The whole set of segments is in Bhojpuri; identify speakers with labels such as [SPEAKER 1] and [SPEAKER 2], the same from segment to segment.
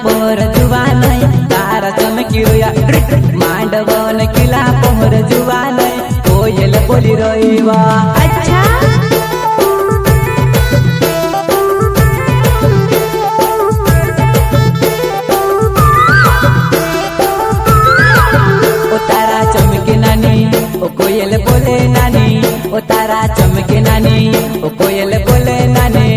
[SPEAKER 1] पोर जुवान तारा चमकी रोया मांडवन किला पोर जुवान कोयल बोली रोईवा।
[SPEAKER 2] अच्छा
[SPEAKER 1] ओ तारा चमके नानी ओ कोयल बोले नानी ओ तारा चमके नानी ओ कोयल बोले नानी।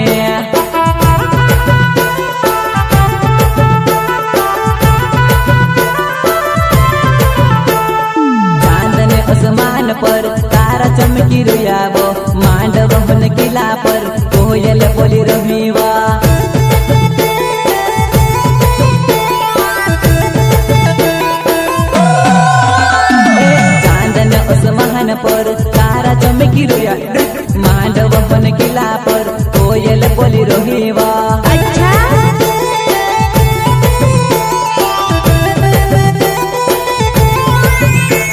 [SPEAKER 1] चांदने आसमान पर तारा चमकी रोयावो मांडवन किला पर कोयल बोली रमीवा। आसमान पर तारा चमकी रोया मांडवन किला पर कोयल बोली रोहीवा।
[SPEAKER 2] अच्छा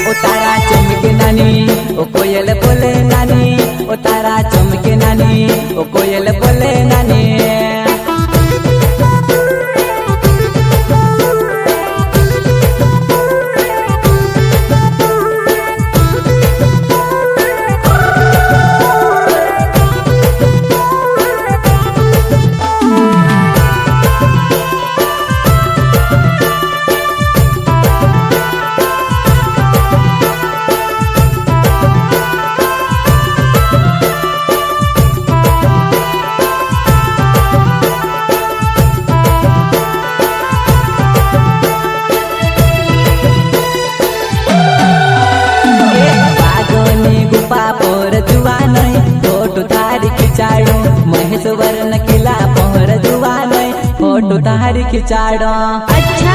[SPEAKER 1] ओ तारा चमके नानी ओ कोयल बोले नानी ओ तारा चमके नानी ओ कोयल बोले नानी। पोर जुवान फोटो तारी खिचाड़ो महेश्वर न किला पोर जुवान फोटो तारी खिचाड़ो।
[SPEAKER 2] अच्छा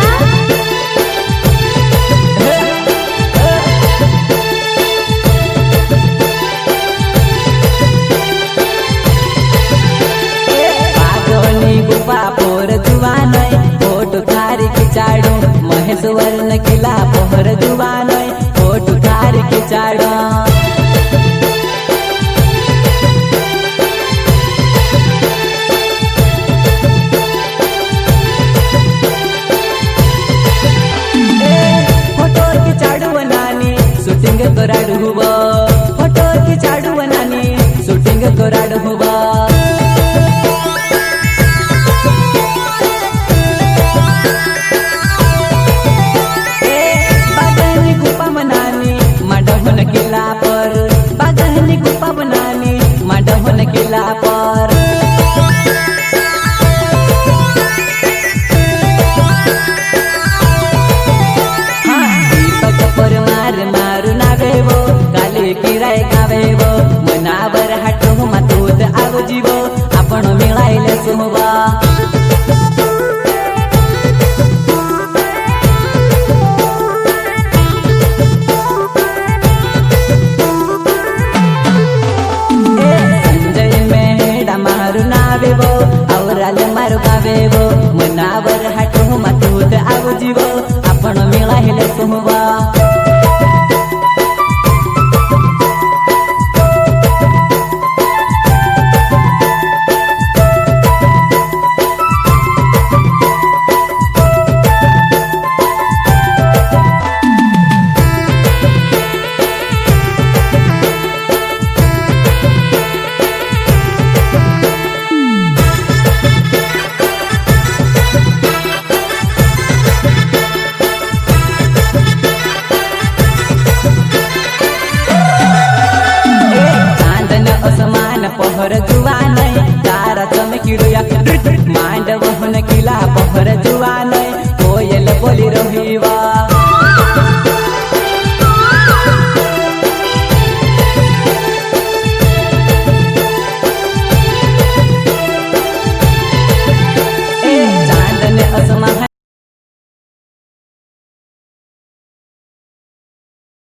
[SPEAKER 1] बागोनी गुफा पोर जुवान फोटो तारी खिचाड़ो महेश्वर न किला पोर जुवान फोटो तारी खिचाड़ो। शूटिंग कराडू हुआ फोटो खिंचाड़ू नानी शूटिंग कराडू हुआ। बागनी गुफा बनानी मांडवन किला पर बागनी गुफा बनानी मांडवन किला पर। किराय गावेवो मनावर हाटो मातूत आवो जीवो आपण मिळायले सोहवा। संजय मेढा मारू नावेवो आवराल मारू गावेवो मनावर हाटो मातूत आवो जीवो आपण मिळायले सोहवा। पोहर जुवान तारा चमकी रोया मांडवन किला पोहर जुवान